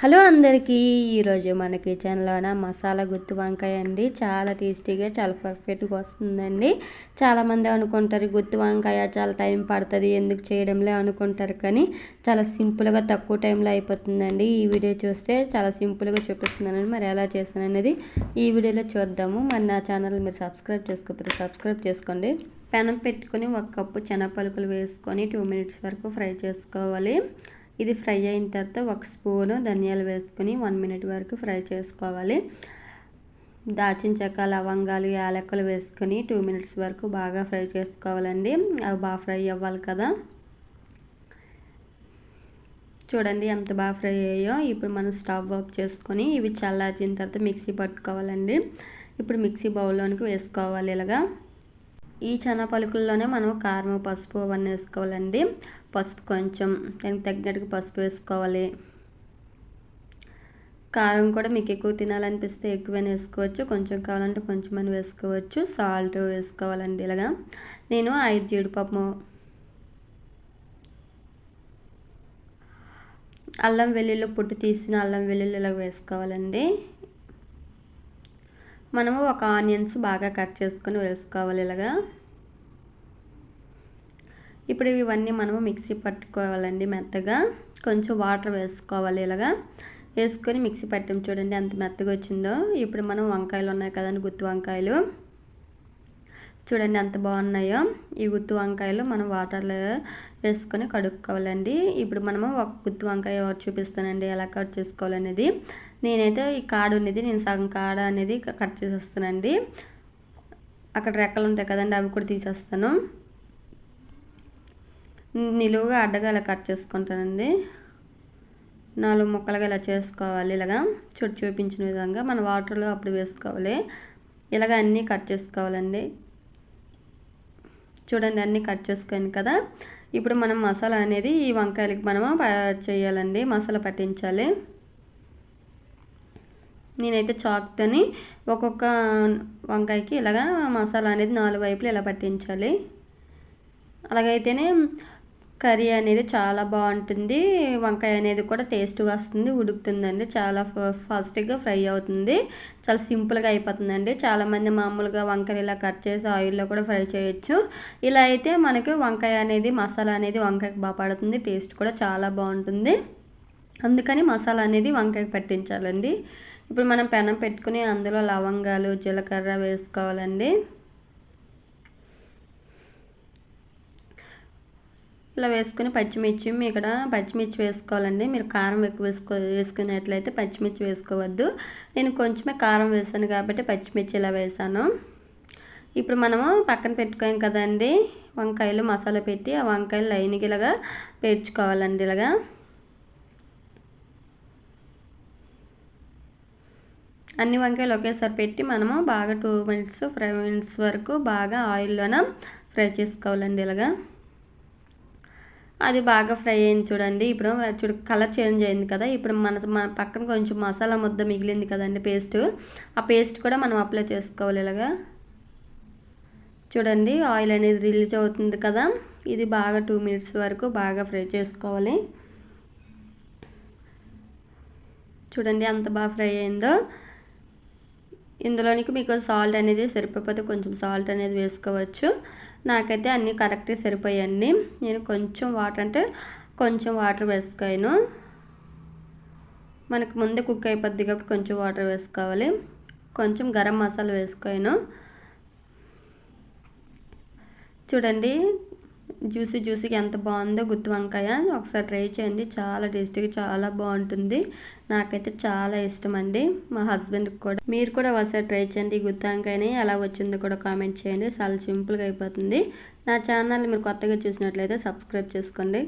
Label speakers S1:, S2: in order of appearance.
S1: Hello అందరికీ, ఈరోజు మన కిచెన్లోన మసాలా గుత్తి వంకాయ అండి. చాలా టేస్టీగా చాలా పర్ఫెక్ట్గా వస్తుందండి. చాలామంది అనుకుంటారు గుత్తి వంకాయ చాలా టైం పడుతుంది ఎందుకు చేయడంలే అనుకుంటారు, కానీ చాలా సింపుల్గా తక్కువ టైంలో అయిపోతుందండి. ఈ వీడియో చూస్తే చాలా సింపుల్గా చూపిస్తున్నానండి. మరి ఎలా చేస్తాను అనేది ఈ వీడియోలో చూద్దాము. మరి నా ఛానల్ మీరు సబ్స్క్రైబ్ చేసుకోకపోతే సబ్స్క్రైబ్ చేసుకోండి. పెనం పెట్టుకొని 1 కప్పు శనగపలుకులు వేసుకొని 2 మినిట్స్ వరకు ఫ్రై చేసుకోవాలి. ఇది ఫ్రై అయిన తర్వాత 1 స్పూను ధనియాలు వేసుకొని 1 మినిట్ వరకు ఫ్రై చేసుకోవాలి. దాచిన చెక్క, లవంగాలు, యాలకులు వేసుకొని 2 మినిట్స్ వరకు బాగా ఫ్రై చేసుకోవాలండి. అవి బాగా ఫ్రై అవ్వాలి కదా. చూడండి ఎంత బాగా ఫ్రై అయ్యాయో. ఇప్పుడు మనం స్టవ్ ఆఫ్ చేసుకొని ఇవి చల్లార్చిన తర్వాత మిక్సీ పట్టుకోవాలండి. ఇప్పుడు మిక్సీ బౌల్లోనికి వేసుకోవాలి. ఇలాగా ఈ పలుకుల్లోనే మనం కారం, పసుపు అవన్నీ వేసుకోవాలండి. పసుపు కొంచెం, దానికి తగ్గినట్టుగా పసుపు వేసుకోవాలి. కారం కూడా మీకు ఎక్కువ తినాలనిపిస్తే ఎక్కువైనా వేసుకోవచ్చు, కొంచెం కావాలంటే కొంచెం వేసుకోవచ్చు. సాల్ట్ వేసుకోవాలండి. ఇలాగా నేను 5 జీడిపప్పు, అల్లం వెల్లుల్లి పొట్టు తీసిన అల్లం వెల్లుల్లి ఇలాగ వేసుకోవాలండి. మనము ఒక ఆనియన్స్ బాగా కట్ చేసుకొని వేసుకోవాలి. ఇలాగా ఇప్పుడు ఇవన్నీ మనము మిక్సీ పట్టుకోవాలండి మెత్తగా. కొంచెం వాటర్ వేసుకోవాలి. ఇలాగా వేసుకొని మిక్సీ పట్టాం. చూడండి ఎంత మెత్తగా వచ్చిందో. ఇప్పుడు మనం వంకాయలు ఉన్నాయి కదండి, గుత్తి వంకాయలు చూడండి ఎంత బాగున్నాయో. ఈ గుత్తి వంకాయలు మనం వాటర్లో వేసుకొని కడుక్కోవాలండి. ఇప్పుడు మనము ఒక గుత్తి వంకాయ చూపిస్తానండి ఎలా కట్ చేసుకోవాలనేది. నేనైతే ఈ కాడ ఉన్నది నేను సగం కాడ అనేది కట్ చేసేస్తానండి. అక్కడ రెక్కలు ఉంటాయి కదండి, అవి కూడా తీసేస్తాను. నిలువుగా అడ్డగా ఇలా కట్ చేసుకుంటానండి. 4 ముక్కలుగా ఇలా చేసుకోవాలి. ఇలాగా చూపించిన విధంగా మన వాటర్లో అప్పుడు వేసుకోవాలి. ఇలాగ అన్నీ కట్ చేసుకోవాలండి. చూడండి అన్నీ కట్ చేసుకొని కదా. ఇప్పుడు మనం మసాలా అనేది ఈ వంకాయలకి మనము చేయాలండి, మసాలా పట్టించాలి. నేనైతే చాక్తోని ఒక్కొక్క వంకాయకి ఇలాగా మసాలా అనేది 4 వైపులు ఇలా పట్టించాలి. అలాగైతేనే కర్రీ అనేది చాలా బాగుంటుంది. వంకాయ అనేది కూడా టేస్ట్గా వస్తుంది, ఉడుకుతుందండి. చాలా ఫాస్ట్గా ఫ్రై అవుతుంది. చాలా సింపుల్గా అయిపోతుందండి. చాలామంది మామూలుగా వంకాయలు ఇలా కట్ చేసి ఆయిల్లో కూడా ఫ్రై చేయొచ్చు. ఇలా అయితే మనకి వంకాయ అనేది మసాలా అనేది వంకాయకి బాగా పడుతుంది, టేస్ట్ కూడా చాలా బాగుంటుంది. అందుకని మసాలా అనేది వంకాయకి పట్టించాలండి. ఇప్పుడు మనం పెనం పెట్టుకుని అందులో లవంగాలు, జీలకర్ర వేసుకోవాలండి. ఇలా వేసుకొని పచ్చిమిర్చి, ఇక్కడ పచ్చిమిర్చి వేసుకోవాలండి. మీరు కారం ఎక్కువ వేసుకున్నట్లయితే పచ్చిమిర్చి వేసుకోవద్దు. నేను కొంచెమే కారం వేసాను కాబట్టి పచ్చిమిర్చి ఇలా వేసాను. ఇప్పుడు మనము పక్కన పెట్టుకోం కదండి వంకాయలు, మసాలా పెట్టి ఆ వంకాయలు లైన్గా ఇలాగా పేర్చుకోవాలండి. ఇలాగా అన్ని వంకాయలు ఒకేసారి పెట్టి మనము బాగా 2 మినిట్స్ 5 మినిట్స్ వరకు బాగా ఆయిల్లోన ఫ్రై చేసుకోవాలండి. ఇలాగా అది బాగా ఫ్రై అయింది చూడండి. ఇప్పుడు కలర్ చేంజ్ అయింది కదా. ఇప్పుడు మన పక్కన కొంచెం మసాలా ముద్ద మిగిలింది కదండి, పేస్ట్. ఆ పేస్ట్ కూడా మనం అప్లై చేసుకోవాలి. ఇలాగా చూడండి ఆయిల్ అనేది రిలీజ్ అవుతుంది కదా. ఇది బాగా 2 మినిట్స్ వరకు బాగా ఫ్రై చేసుకోవాలి. చూడండి ఎంత బాగా ఫ్రై అయిందో. ఇందులోనికి మీకు సాల్ట్ అనేది సరిపోతే కొంచెం సాల్ట్ అనేది వేసుకోవచ్చు. నాకైతే అన్నీ కరెక్ట్గా సరిపోయాయండి. నేను కొంచెం వాటర్ వేసుకోను. మనకు ముందే కుక్ అయిపోద్ది కాబట్టి కొంచెం వాటర్ వేసుకోవాలి. కొంచెం గరం మసాలా వేసుకోను. చూడండి జ్యూసీగా ఎంత బాగుందో గుత్తి వంకాయ. ఒకసారి ట్రై చేయండి, చాలా టేస్టీగా చాలా బాగుంటుంది. నాకైతే చాలా ఇష్టం అండి, మా హస్బెండ్కి కూడా. మీరు కూడా ఒకసారి ట్రై చేయండి. గుత్తి వంకాయని ఎలా వచ్చిందో కూడా కామెంట్ చేయండి. చాలా సింపుల్గా అయిపోతుంది. నా ఛానల్ మీరు కొత్తగా చూసినట్లయితే సబ్స్క్రైబ్ చేసుకోండి.